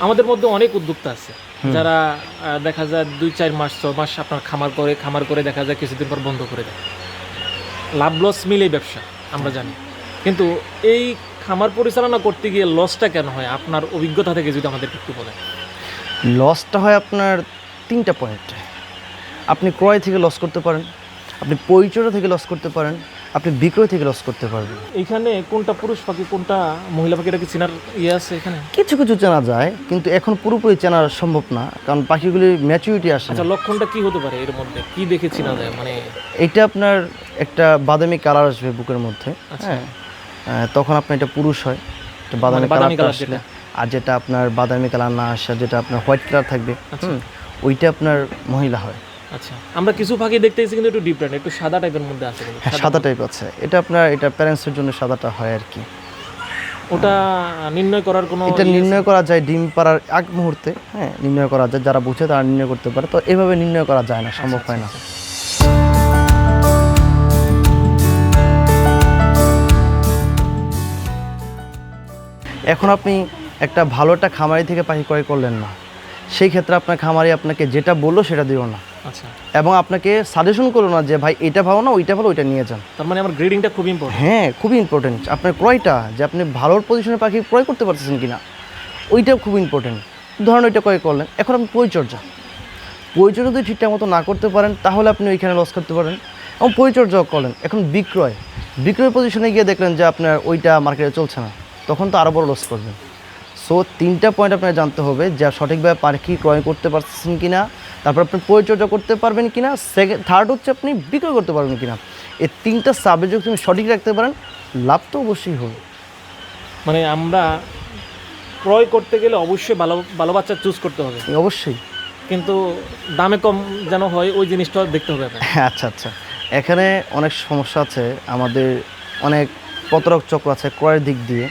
আমাদের মধ্যে অনেক উদ্যোক্তা আছে যারা দেখা যায় 2-4 মাস 6 মাস আপনার খামার করে দেখা যায় কিছুদিন পর বন্ধ করে দেয়। লাভ লস মিলেই ব্যবসা আমরা জানি, কিন্তু এই খামার পরিচালনা করতে গিয়ে লসটা কেন হয় আপনার অভিজ্ঞতা থেকে যদি আমাদের একটু বলেন। লসটা হয় আপনার 3টা পয়েন্টে। আপনি ক্রয় থেকে লস করতে পারেন, আপনি পরিচর্যা থেকে লস করতে পারেন, আপনি বিক্রয় থেকে লস করতে পারবেন। এইখানে কোনটা পুরুষ পাখি কোনটা মহিলা পাখি এটা কি চেনার আছে এখানে? কিছু কিছু চেনা যায়, কিন্তু এখন পুরোপুরি চেনা সম্ভব না, কারণ পাখিগুলির ম্যাচুরিটি আসে না। আচ্ছা, লক্ষণটা কি হতে পারে এর মধ্যে, কি দেখে চেনা যায়? মানে এটা আপনার একটা বাদামি কালার আসবে বুকের মধ্যে, হ্যাঁ, তখন আপনার এটা পুরুষ হয়, এটা বাদামি কালার আসলে। আর যেটা আপনার বাদামি কালার না আসে, যেটা আপনার হোয়াইট কালার থাকবে, ওইটা আপনার মহিলা হয়। আচ্ছা, আমরা কিছু পাখি দেখতেছি কিন্তু একটু ডিফারেন্ট, একটু সাদা টাইপের মধ্যে আছে। হ্যাঁ, সাদা টাইপ আছে, এটা আপনার এটা প্যারেন্টসের জন্য সাদাটা হয় আর কি। ওটা নির্ণয় করার কোনো এটা নির্ণয় করা যায় ডিম পাড়ার আগ মুহূর্তে, হ্যাঁ, নির্ণয় করা যায়, যারা বুঝে তারা নির্ণয় করতে পারে। তো এভাবে নির্ণয় করা যায় না, সম্ভব হয় না। এখন আপনি একটা ভালো একটা খামারি থেকে পাখি ক্রয় করলেন না, সেই ক্ষেত্রে আপনার খামারি আপনাকে যেটা বললো সেটা দিও না। আচ্ছা, এবং আপনাকে সাজেশন করলো না যে ভাই এটা ভালো না ওইটা ভালো, ওইটা নিয়ে যান। তার মানে আমার গ্রেডিংটা খুব ইম্পর্টেন্ট। হ্যাঁ, খুবই ইম্পর্টেন্ট। আপনার ক্রয়টা যে আপনি ভালোর পজিশনে পাখি ক্রয় করতে পারতেছেন কিনা, ওইটাও খুব ইম্পর্টেন্ট। ধরুন ওইটা ক্রয় করলেন, এখন আপনি পরিচর্যা যদি ঠিকঠাক মতো না করতে পারেন তাহলে আপনি ওইখানে লস করতে পারেন। এবং পরিচর্যাও করলেন, এখন বিক্রয় পজিশনে গিয়ে দেখলেন যে আপনার ওইটা মার্কেটে চলছে না, তখন তো আরও বড় লস করবেন। সো 3টা পয়েন্ট আপনার জানতে হবে, যে সঠিকভাবে পাখি ক্রয় করতে পারছেন কিনা, তারপর আপনি পরিচর্যা করতে পারবেন কিনা, থার্ড হচ্ছে আপনি বিক্রয় করতে পারবেন কিনা। এই 3টা সাবজেক্ট যদি তুমি সঠিক রাখতে পারেন, লাভ তো অবশ্যই হবে। মানে আমরা ক্রয় করতে গেলে অবশ্যই ভালো ভালো বাচ্চা চুজ করতে হবে, অবশ্যই, কিন্তু দামে কম যেন হয় ওই জিনিসটা দেখতে হবে। হ্যাঁ, আচ্ছা আচ্ছা, এখানে অনেক সমস্যা আছে, আমাদের অনেক প্রতারক চক্র আছে ক্রয়ের দিক দিয়ে।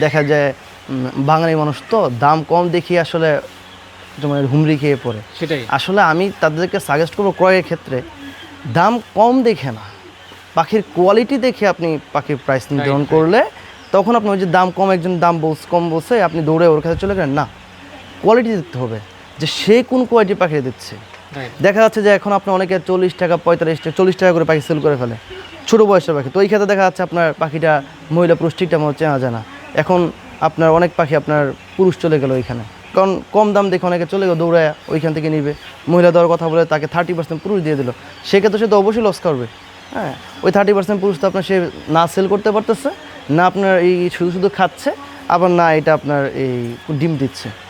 দেখা যায় বাঙালি মানুষ তো দাম কম দেখিয়ে আসলে তোমার হুমড়ি খেয়ে পড়ে। সেটাই আসলে আমি তাদেরকে সাজেস্ট করবো, ক্রয়ের ক্ষেত্রে দাম কম দেখে না, পাখির কোয়ালিটি দেখে আপনি পাখির প্রাইস নির্ধারণ করলে, তখন আপনি ওই যে দাম কম, একজন দাম কম বলছে আপনি দৌড়ে ওর কাছে চলে গেলেন না। কোয়ালিটি দেখতে হবে যে সে কোন কোয়ালিটির পাখি দিচ্ছে। দেখা যাচ্ছে যে এখন আপনি অনেকে 40 টাকা 45 টাকা 40 টাকা করে পাখি সেল করে ফেলে, ছোটো বয়সের পাখি। তো এই ক্ষেত্রে দেখা যাচ্ছে আপনার পাখিটা মহিলা পুরুষ ঠিকঠাক মতো চেনা যায় না। এখন আপনার অনেক পাখি আপনার পুরুষ চলে গেল ওইখানে, কারণ কম দাম দেখে অনেকে চলে গেল, দৌড়ায় ওইখান থেকে নিবে, মহিলা দেওয়ার কথা বলে তাকে 30% পুরুষ দিয়ে দিল, সেক্ষেত্রে সে তো অবশ্যই লস করবে। হ্যাঁ, ওই 30% পুরুষ তো আপনার সে না সেল করতে পারতেছে না, আপনার এই শুধু খাচ্ছে, আবার না এটা আপনার এই ডিম দিচ্ছে।